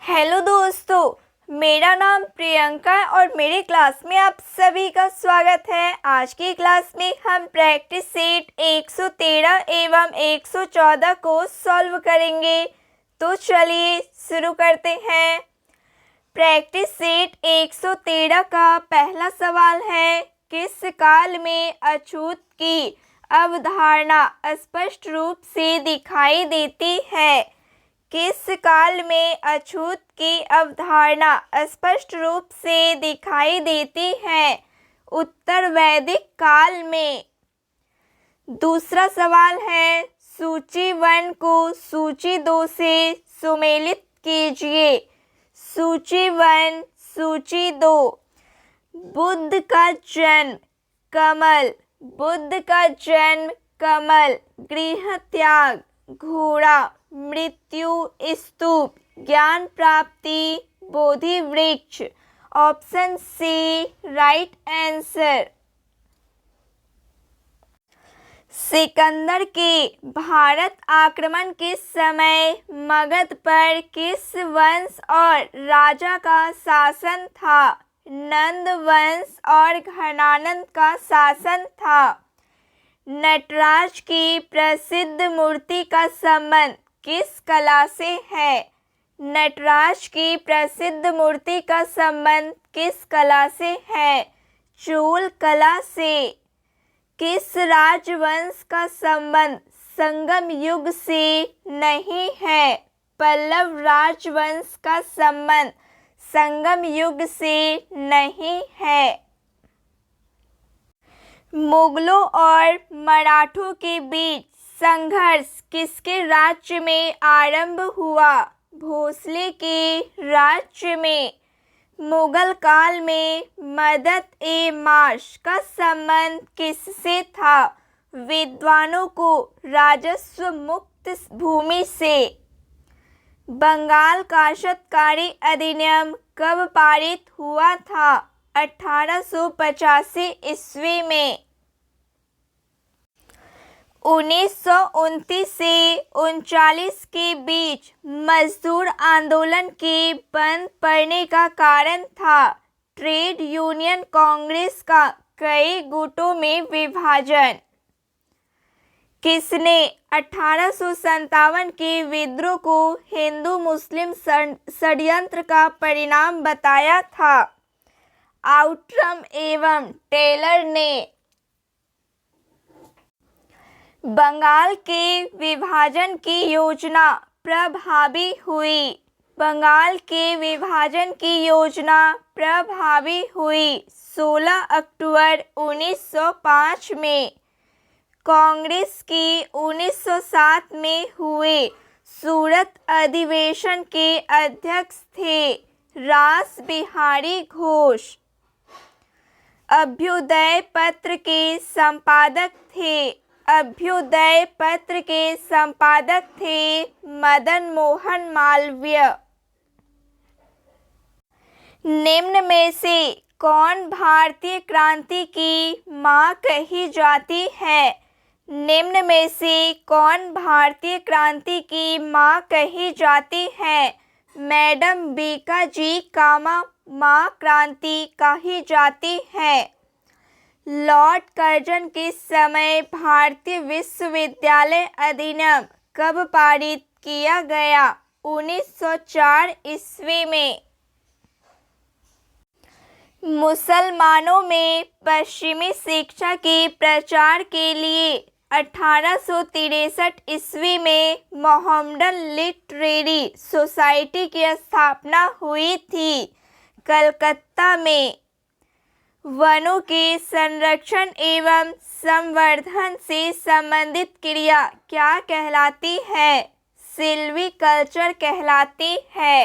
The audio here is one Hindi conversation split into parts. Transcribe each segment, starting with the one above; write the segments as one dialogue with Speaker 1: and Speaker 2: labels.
Speaker 1: हेलो दोस्तों, मेरा नाम प्रियंका है और मेरे क्लास में आप सभी का स्वागत है। आज की क्लास में हम प्रैक्टिस सेट 113 एवं 114 को सॉल्व करेंगे। तो चलिए शुरू करते हैं। प्रैक्टिस सेट 113 का पहला सवाल है, किस काल में अछूत की अवधारणा स्पष्ट रूप से दिखाई देती है? किस काल में अछूत की अवधारणा स्पष्ट रूप से दिखाई देती है? उत्तर वैदिक काल में। दूसरा सवाल है, सूची 1 को सूची 2 से सुमेलित कीजिए। सूची 1, सूची 2। बुद्ध का जन्म कमल, बुद्ध का जन्म कमल। गृह त्याग घोड़ा, मृत्यु स्तूप, ज्ञान प्राप्ति बोधि वृक्ष। Option C right answer. Sikandar के भारत आक्रमण के समय मगध पर किस वंश और राजा का शासन था? नंद वंश और घनानंद का शासन था। नटराज की प्रसिद्ध मूर्ति का संबंध किस कला से है? नटराज की प्रसिद्ध मूर्ति का संबंध किस कला से है? चोल कला से। किस राजवंश का संबंध संगम युग से नहीं है? पल्लव राजवंश का संबंध संगम युग से नहीं है। मुगलों और मराठों के बीच संघर्ष किसके राज्य में आरंभ हुआ? भोसले के राज्य में। मुगल काल में मदद-ए-माश का संबंध किससे था? विद्वानों को राजस्व मुक्त भूमि से। बंगाल काश्तकारी अधिनियम कब पारित हुआ था? 1885 ईस्वी में। 1929 से 1939 के बीच मजदूर आंदोलन के बंद पड़ने का कारण था ट्रेड यूनियन कांग्रेस का कई गुटों में विभाजन। किसने 1857 के विद्रोह को हिंदू मुस्लिम षड्यंत्र का परिणाम बताया था? आउट्रम एवं टेलर ने। बंगाल के विभाजन की योजना प्रभावी हुई। बंगाल के विभाजन की योजना प्रभावी हुई 16 अक्टूबर 1905 में। कांग्रेस की 1907 में हुए सूरत अधिवेशन के अध्यक्ष थे रास बिहारी घोष। अभ्युदय पत्र के संपादक थे। अभ्युदय पत्र के संपादक थे मदन मोहन मालवीय। निम्न में से कौन भारतीय क्रांति की मां कही जाती है? निम्न में से कौन भारतीय क्रांति की मां कही जाती है? मैडम बीकाजी कामा मां क्रांति कही जाती है। लॉर्ड कर्जन के समय भारतीय विश्वविद्यालय अधिनियम कब पारित किया गया? 1904 ईस्वी में। मुसलमानों में पश्चिमी शिक्षा के प्रचार के लिए 1863 ईस्वी में मोहम्मडन लिटरेरी सोसाइटी की स्थापना हुई थी। कलकत्ता में। वनों के संरक्षण एवं संवर्धन से संबंधित क्रिया क्या कहलाती है? सिल्वीकल्चर कहलाती है।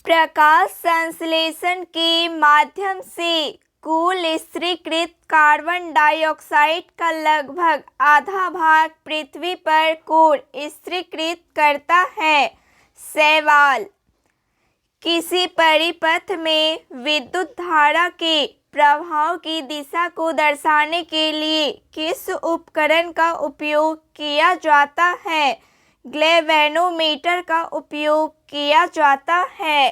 Speaker 1: प्रकाश संश्लेषण के माध्यम से कुल स्थिरीकृत कार्बन डाइऑक्साइड का लगभग आधा भाग पृथ्वी पर कौन स्थिरीकृत करता है? शैवाल। किसी परिपथ में विद्युत धारा के प्रवाह की दिशा को दर्शाने के लिए किस उपकरण का उपयोग किया जाता है? गैल्वेनोमीटर का उपयोग किया जाता है।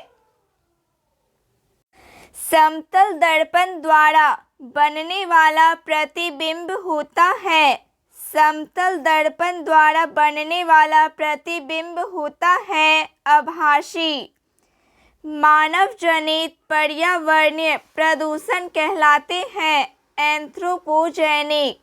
Speaker 1: समतल दर्पण द्वारा बनने वाला प्रतिबिंब होता है। समतल दर्पण द्वारा बनने वाला प्रतिबिंब होता है आभासी। मानव जनित पर्यावरणीय प्रदूषण कहलाते हैं एंथ्रोपोजेनिक।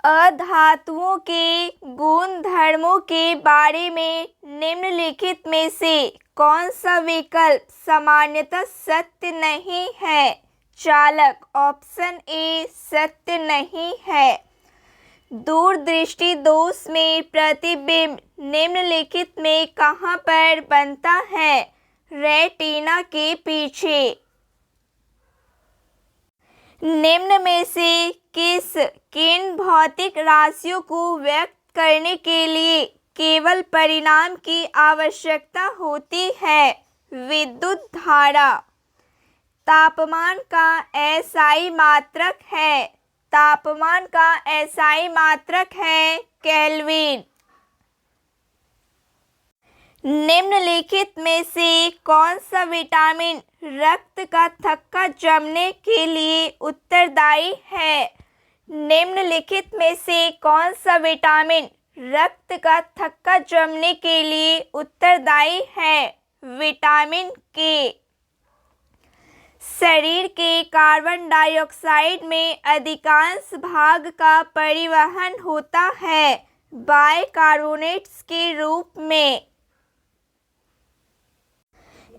Speaker 1: अधातुओं के गुणधर्मों के बारे में निम्नलिखित में से कौन सा विकल्प सामान्यतः सत्य नहीं है? चालक, ऑप्शन ए सत्य नहीं है। दूरदृष्टि दोष में प्रतिबिंब निम्नलिखित में कहाँ पर बनता है? रेटिना के पीछे। निम्न में से किन भौतिक राशियों को व्यक्त करने के लिए केवल परिमाण की आवश्यकता होती है? विद्युत धारा। तापमान का एसआई मात्रक है। तापमान का एसआई मात्रक है केल्विन। निम्नलिखित में से कौन सा विटामिन रक्त का थक्का जमने के लिए उत्तरदायी है? निम्नलिखित में से कौन सा विटामिन रक्त का थक्का जमने के लिए उत्तरदायी है? विटामिन के। शरीर के कार्बन डाइऑक्साइड में अधिकांश भाग का परिवहन होता है बाइकार्बोनेट्स के रूप में।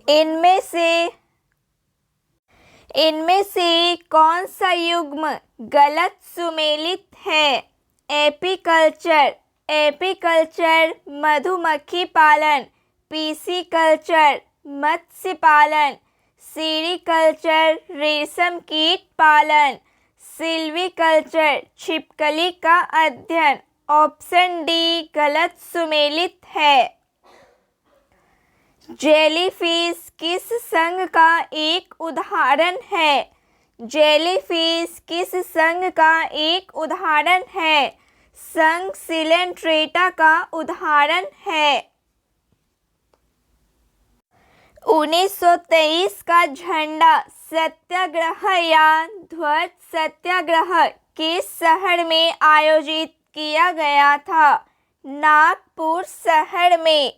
Speaker 1: इनमें से कौन सा युग्म गलत सुमेलित है? एपीकल्चर। एपीकल्चर मधुमक्खी पालन। पीसीकल्चर मत्स्य पालन। सीरीकल्चर रेशम कीट पालन। सिल्वीकल्चर छिपकली का अध्ययन। ऑप्शन डी गलत सुमेलित है। जेलीफिश किस संघ का एक उदाहरण है? जेलीफिश किस संघ का एक उदाहरण है? संघ सिलेंट्रेटा का उदाहरण है। 1923 का झंडा सत्याग्रह या ध्वज सत्याग्रह किस शहर में आयोजित किया गया था? नागपुर शहर में।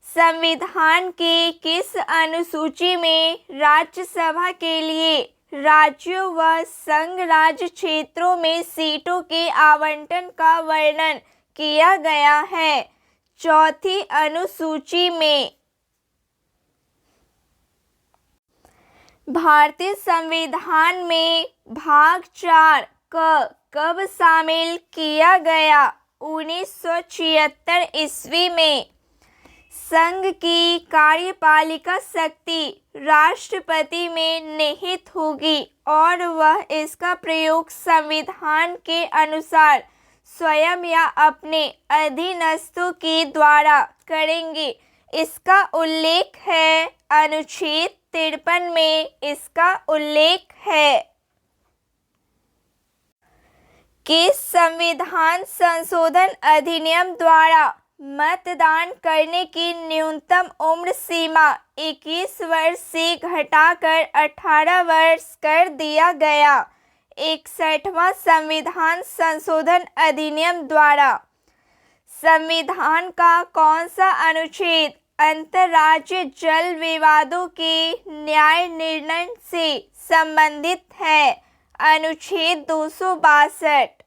Speaker 1: संविधान की किस अनुसूची में राज्यसभा के लिए राज्यों व संघ राज्य क्षेत्रों में सीटों के आवंटन का वर्णन किया गया है? चौथी अनुसूची में। भारतीय संविधान में भाग 4 कब शामिल किया गया? 1976 ईस्वी में। संघ की कार्यपालिका शक्ति राष्ट्रपति में निहित होगी और वह इसका प्रयोग संविधान के अनुसार स्वयं या अपने अधीनस्थों के द्वारा करेंगे। इसका उल्लेख है अनुच्छेद 53 में। इसका उल्लेख है। किस संविधान संशोधन अधिनियम द्वारा मतदान करने की न्यूनतम उम्र सीमा 21 वर्ष से घटाकर 18 वर्ष कर दिया गया? 61वां संविधान संशोधन अधिनियम द्वारा। संविधान का कौन सा अनुच्छेद अंतर्राज्यीय जल विवादों के न्याय निर्णय से संबंधित है? अनुच्छेद 262।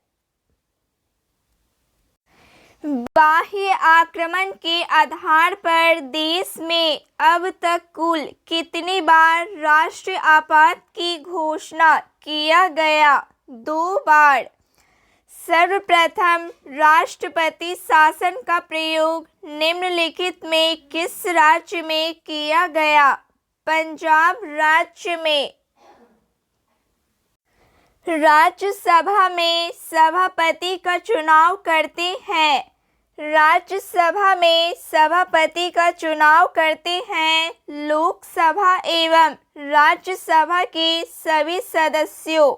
Speaker 1: बाह्य आक्रमण के आधार पर देश में अब तक कुल कितनी बार राष्ट्रीय आपात की घोषणा किया गया? 2 बार। सर्वप्रथम राष्ट्रपति शासन का प्रयोग निम्नलिखित में किस राज्य में किया गया? पंजाब राज्य में। राज्यसभा में सभापति का चुनाव करते हैं। राज्यसभा में सभापति का चुनाव करते हैं लोकसभा एवं राज्यसभा के सभी सदस्यों।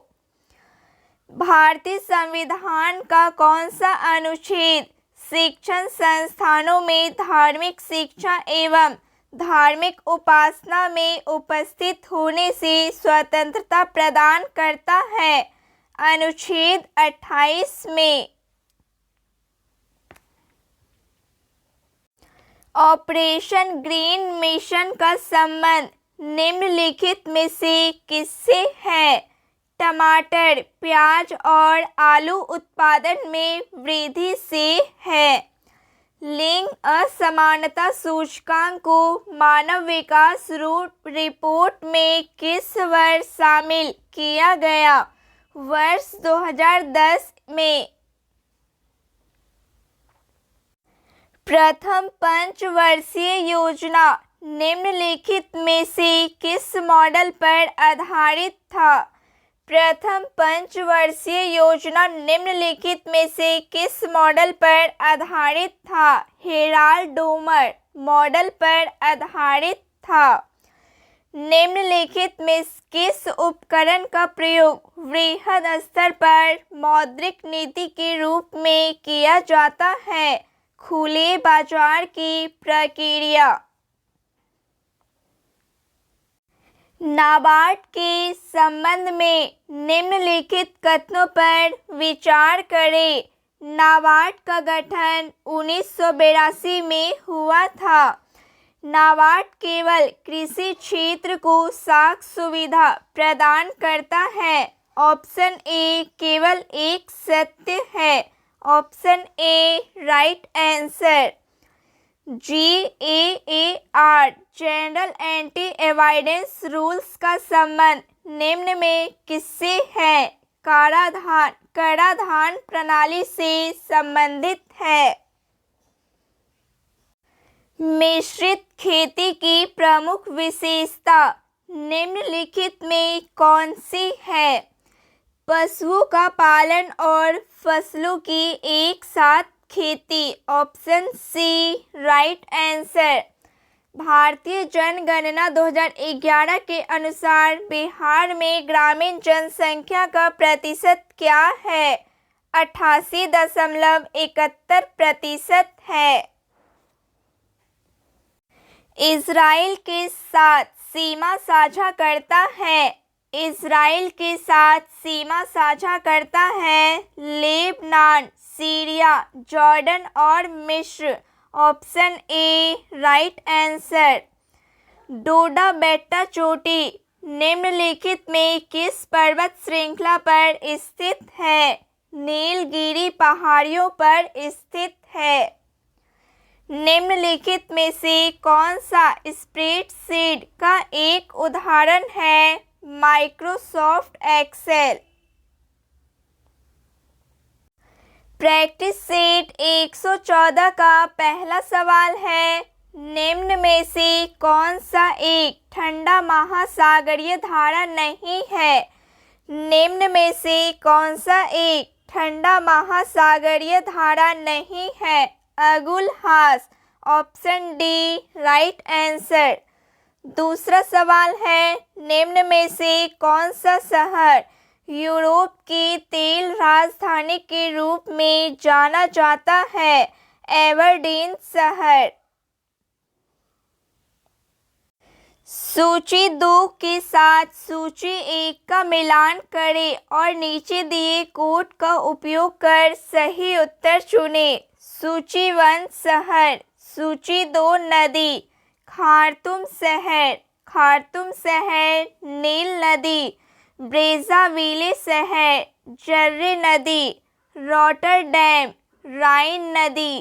Speaker 1: भारतीय संविधान का कौन सा अनुच्छेद शिक्षण संस्थानों में धार्मिक शिक्षा एवं धार्मिक उपासना में उपस्थित होने से स्वतंत्रता प्रदान करता है? अनुच्छेद 28 में। ऑपरेशन ग्रीन मिशन का संबंध निम्नलिखित में से किससे है? टमाटर, प्याज और आलू उत्पादन में वृद्धि से है। लिंग असमानता सूचकांक को मानव विकास रिपोर्ट में किस वर्ष शामिल किया गया? वर्ष 2010 में। प्रथम पंचवर्षीय योजना निम्नलिखित में से किस मॉडल पर आधारित था? प्रथम पंचवर्षीय योजना निम्नलिखित में से किस मॉडल पर आधारित था? हेराल्ड-डोमर मॉडल पर आधारित था। निम्नलिखित में किस उपकरण का प्रयोग वृहद स्तर पर मौद्रिक नीति के रूप में किया जाता है? खुले बाजार की प्रक्रिया। नाबार्ड के संबंध में निम्नलिखित कथनों पर विचार करें। नाबार्ड का गठन 1982 में हुआ था। नाबार्ड केवल कृषि क्षेत्र को साख सुविधा प्रदान करता है। ऑप्शन ए केवल एक सत्य है। Option A right answer. GAAR general anti evidence rules का संबंध निम्न में किससे है? कराधान प्रणाली से संबंधित है। मिश्रित खेती की प्रमुख विशेषता निम्नलिखित में कौन सी है? पशुओं का पालन और फसलों की एक साथ खेती। Option C right answer. भारतीय जनगणना 2011 के अनुसार बिहार में ग्रामीण जनसंख्या का प्रतिशत क्या है? 88.71% है। इजराइल के साथ सीमा साझा करता है। इजराइल के साथ सीमा साझा करता है लेबनान, सीरिया, जॉर्डन और मिस्र। Option A right answer. Doddabetta चोटी निम्नलिखित में किस पर्वत श्रृंखला पर स्थित है? नीलगिरी पहाड़ियों पर स्थित है। निम्नलिखित में से कौन सा स्प्रेडशीट का एक उदाहरण है? Microsoft Excel. प्रैक्टिस सेट 114 का पहला सवाल है, निम्न में से कौन सा एक ठंडा महासागरीय धारा नहीं है? निम्न में से कौन सा एक ठंडा महासागरीय धारा नहीं है? Agulhas. Option D right answer. दूसरा सवाल है, निम्न में से कौन सा शहर यूरोप की तेल राजधानी के रूप में जाना जाता है? एबरडीन शहर। सूची 2 के साथ सूची 1 का मिलान करें और नीचे दिए कोड का उपयोग कर सही उत्तर चुनें। सूची 1 शहर, सूची 2 नदी, खार्तूम शहर, नील नदी, ब्रेज़ाविले शहर, जर्रे नदी, रॉटरडैम, राइन नदी,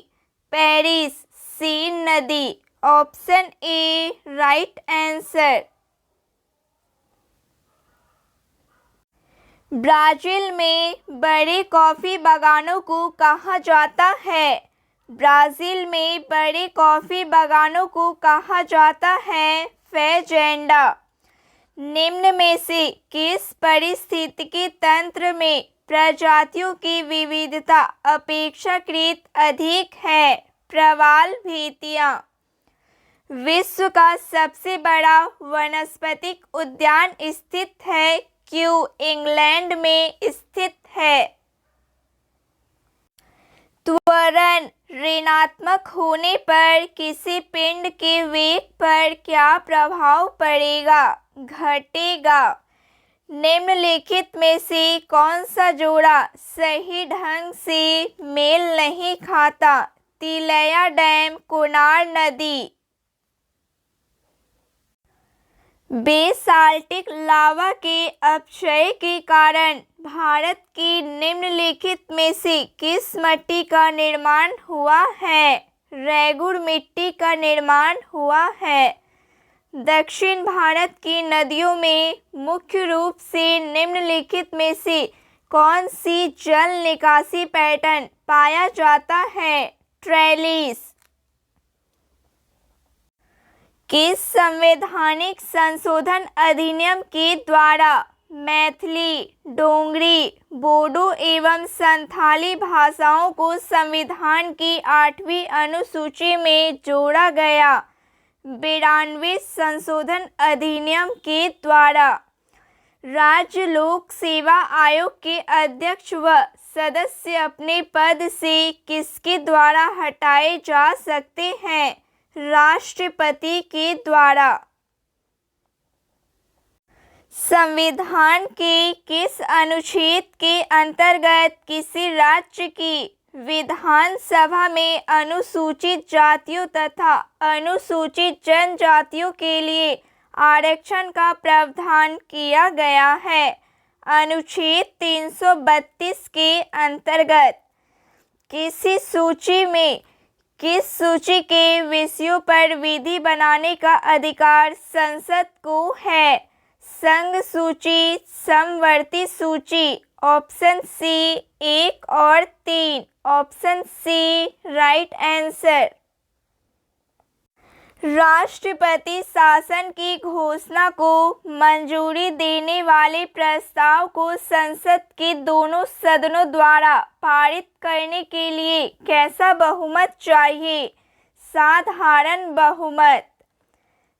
Speaker 1: पेरिस, सीन नदी। Option A right answer. Brazil में बड़े कॉफ़ी बागानों को कहा जाता है? ब्राज़ील में बड़े कॉफ़ी बागानों को कहा जाता है फ़ेज़ेंडा। निम्न में से किस पारिस्थितिकी तंत्र में प्रजातियों की विविधता अपेक्षाकृत अधिक है? प्रवाल भेड़िया। विश्व का सबसे बड़ा वनस्पतिक उद्यान स्थित है क्यू इंग्लैंड में स्थित है। त्वरण ऋणात्मक होने पर किसी पिंड के वेग पर क्या प्रभाव पड़ेगा? घटेगा। निम्नलिखित में से कौन सा जोड़ा सही ढंग से मेल नहीं खाता? तिलैया डैम, कोनार नदी। बेसाल्टिक लावा के अपक्षय के कारण भारत की निम्नलिखित में से किस मिट्टी का निर्माण हुआ है? रेगुड़ मिट्टी का निर्माण हुआ है। दक्षिण भारत की नदियों में मुख्य रूप से निम्नलिखित में से कौन सी जल निकासी पैटर्न पाया जाता है? ट्रेलिस। किस संवैधानिक संशोधन अधिनियम के द्वारा मैथिली, डोगरी, बोडो एवं संथाली भाषाओं को संविधान की 8वीं अनुसूची में जोड़ा गया? 92 संशोधन अधिनियम के द्वारा। राज्य लोक सेवा आयोग के अध्यक्ष व सदस्य अपने पद से किसके द्वारा हटाए जा सकते हैं? राष्ट्रपति के द्वारा। संविधान के किस अनुच्छेद के अंतर्गत किसी राज्य की विधानसभा में अनुसूचित जातियों तथा अनुसूचित जनजातियों के लिए आरक्षण का प्रावधान किया गया है? अनुच्छेद 332 के अंतर्गत। किस सूची के विषयों पर विधि बनाने का अधिकार संसद को है? संघ सूची, समवर्ती सूची। ऑप्शन सी 1 और 3। Option C right answer. राष्ट्रपति शासन की घोषणा को मंजूरी देने वाले प्रस्ताव को संसद के दोनों सदनों द्वारा पारित करने के लिए कैसा बहुमत चाहिए? साधारण बहुमत।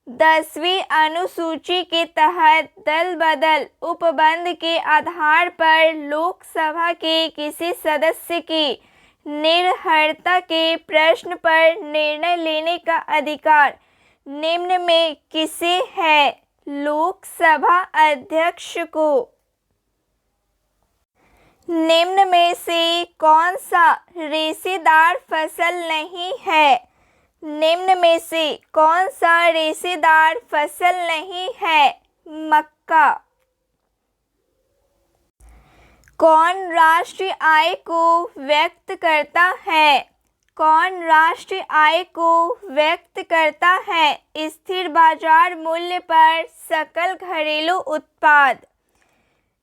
Speaker 1: 10वीं अनुसूची के तहत दल बदल उपबंध के आधार पर लोकसभा के किसी सदस्य की निर्भरता के प्रश्न पर निर्णय लेने का अधिकार निम्न में किसे है? लोकसभा अध्यक्ष को। निम्न में से कौन सा रेशेदार फसल नहीं है? निम्न में से कौन सा रेशेदार फसल नहीं है? मक्का। कौन राष्ट्रीय आय को व्यक्त करता है? कौन राष्ट्रीय आय को व्यक्त करता है? स्थिर बाजार मूल्य पर सकल घरेलू उत्पाद।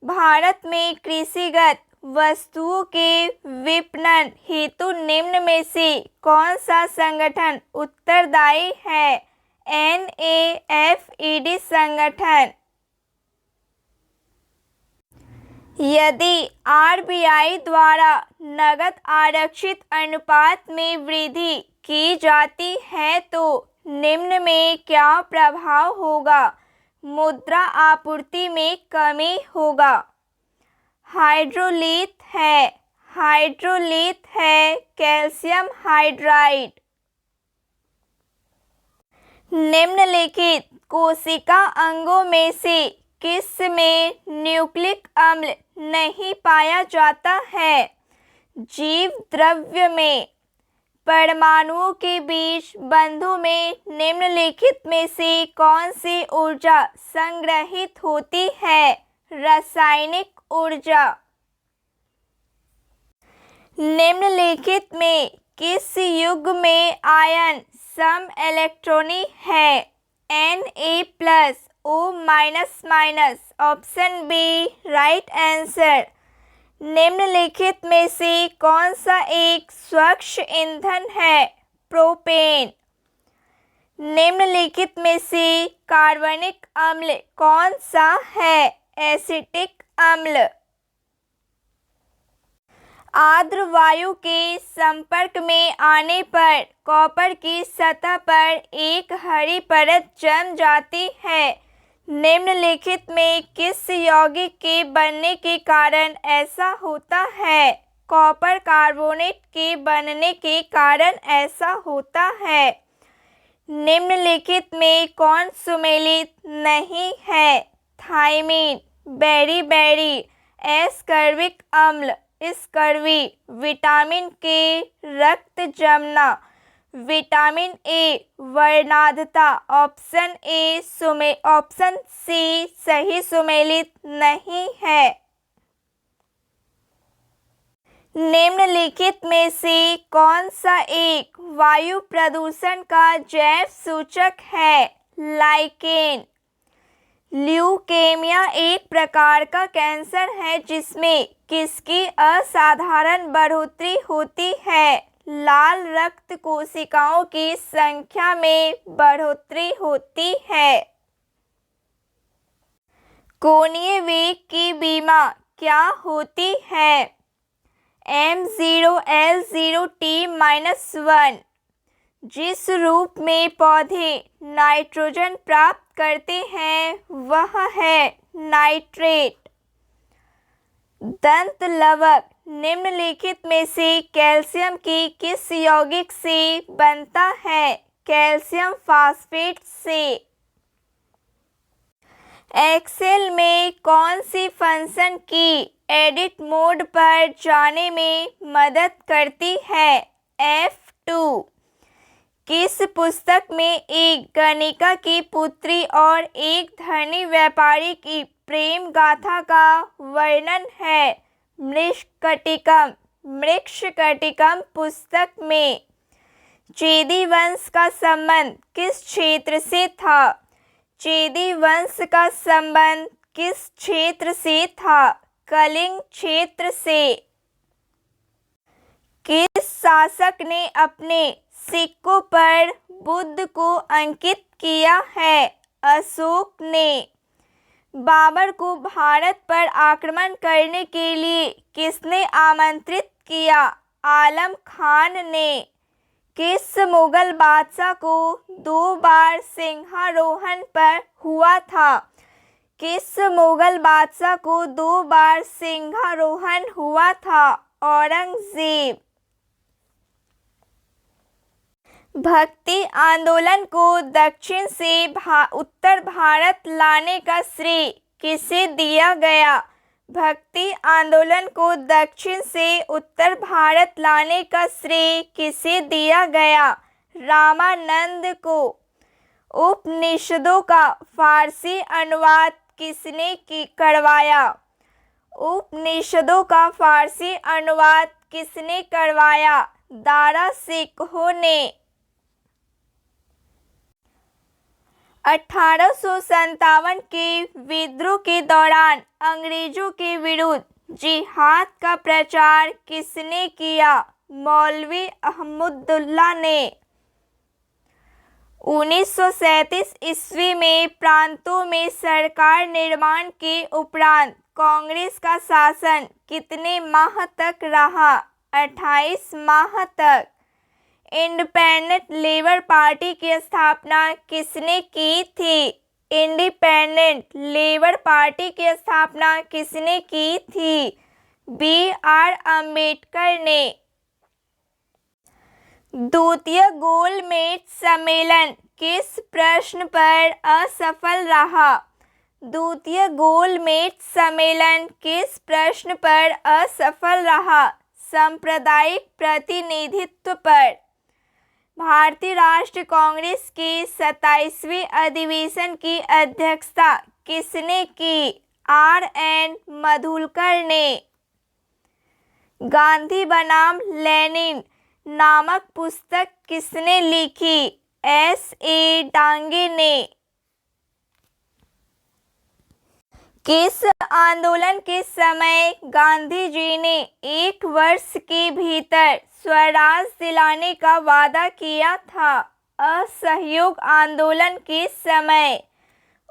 Speaker 1: भारत में कृषिगत वस्तुओं के विपणन हेतु निम्न में से कौन सा संगठन उत्तरदायी है? NAFED संगठन। यदि RBI द्वारा नकद आरक्षित अनुपात में वृद्धि की जाती है तो निम्न में क्या प्रभाव होगा? मुद्रा आपूर्ति में कमी होगा। हाइड्रोलिथ है कैल्शियम हाइड्राइड। निम्नलिखित कोशिका अंगों में से किस में न्यूक्लिक अम्ल नहीं पाया जाता है? जीव द्रव्य में। परमाणुओं के बीच बंधों में निम्नलिखित में से कौन सी ऊर्जा संग्रहित होती है? रासायनिक ऊर्जा। निम्नलिखित में किस युग में आयन सम इलेक्ट्रॉनी है? Na+O-। Option B right answer. निम्नलिखित में से कौन सा एक स्वच्छ ईंधन है? प्रोपेन। निम्नलिखित में से कार्बनिक अम्ल कौन सा है? एसिटिक अम्ल। आर्द्र वायु के संपर्क में आने पर कॉपर की सतह पर एक हरी परत जम जाती है निम्नलिखित में किस यौगिक के बनने के कारण ऐसा होता है? कॉपर कार्बोनेट के बनने के कारण ऐसा होता है। निम्नलिखित में कौन सुमेलित नहीं है? थायमीन, बेरीबेरी, एस्कर्बिक अम्ल, स्कर्वी, विटामिन के, रक्त जमना, विटामिन ए, वर्णांधता। ऑप्शन सी सही सुमेलित नहीं है। निम्नलिखित में से कौन सा एक वायु प्रदूषण का जैव सूचक है? लाइकेन। ल्यूकेमिया एक प्रकार का कैंसर है जिसमें किसकी असाधारण बढ़ोतरी होती है? लाल रक्त कोशिकाओं की संख्या में बढ़ोतरी होती है। कोणीय वेग की बीमा क्या होती है? M0L0T-1। जिस रूप में पौधे नाइट्रोजन प्राप्त करते हैं वह है नाइट्रेट। दंत लवक निम्नलिखित में से कैल्शियम की किस यौगिक से बनता है? कैल्शियम फास्फेट से। एक्सेल में कौन सी फंक्शन की एडिट मोड पर जाने में मदद करती है? F2। किस पुस्तक में एक गणिका की पुत्री और एक धनी व्यापारी की प्रेम गाथा का वर्णन है? मृक्षकटिकम पुस्तक में। चेदी वंश का संबंध किस क्षेत्र से था? चेदी वंश का संबंध किस क्षेत्र से था? कलिंग क्षेत्र से। किस शासक ने अपने सिक्कों पर बुद्ध को अंकित किया है? अशोक ने। बाबर को भारत पर आक्रमण करने के लिए किसने आमंत्रित किया? आलम खान ने। किस मुगल बादशाह को 2 बार सिंहारोहण पर हुआ था? किस मुगल बादशाह को 2 बार सिंहारोहण हुआ था? औरंगजेब। भक्ति आंदोलन को दक्षिण से उत्तर भारत लाने का श्रेय किसे दिया गया? भक्ति आंदोलन को दक्षिण से उत्तर भारत लाने का श्रेय किसे दिया गया? रामानंद को। उपनिषदों का फारसी अनुवाद किसने करवाया? उपनिषदों का फारसी अनुवाद किसने करवाया? दारा शिकोह ने। 1857 के विद्रोह के दौरान अंग्रेजों के विरुद्ध जिहाद का प्रचार किसने किया? मौलवी अहमदुल्ला ने। 1937 ईस्वी में प्रांतों में सरकार निर्माण के उपरांत कांग्रेस का शासन कितने माह तक रहा? 28 माह तक। इंडिपेंडेंट लेबर पार्टी की स्थापना किसने की थी? इंडिपेंडेंट लेबर पार्टी की स्थापना किसने की थी? B.R. अम्बेडकर ने। द्वितीय गोलमेज सम्मेलन किस प्रश्न पर असफल रहा? द्वितीय गोलमेज सम्मेलन किस प्रश्न पर असफल रहा? सांप्रदायिक प्रतिनिधित्व पर। भारतीय राष्ट्रीय कांग्रेस की 27वीं अधिवेशन की अध्यक्षता किसने की? R.N. मधुलकर ने। गांधी बनाम लेनिन नामक पुस्तक किसने लिखी? S.A. डांगे ने। किस आंदोलन के समय गांधी जी ने 1 वर्ष के भीतर स्वराज दिलाने का वादा किया था? असहयोग आंदोलन के समय।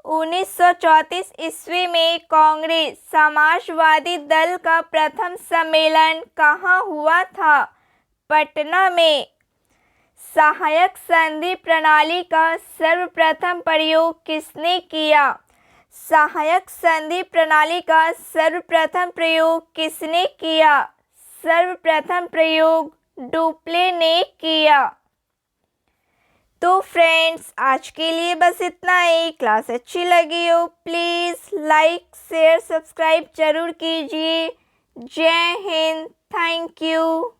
Speaker 1: 1934 ईस्वी में कांग्रेस समाजवादी दल का प्रथम सम्मेलन कहाँ हुआ था? पटना में। सहायक संधि प्रणाली का सर्वप्रथम प्रयोग किसने किया? सहायक संधि प्रणाली का सर्वप्रथम प्रयोग किसने किया? सर्वप्रथम प्रयोग डुप्ले ने किया। तो फ्रेंड्स, आज के लिए बस इतना ही। क्लास अच्छी लगी हो प्लीज़ लाइक शेयर सब्सक्राइब जरूर कीजिए। जय हिंद, थैंक यू।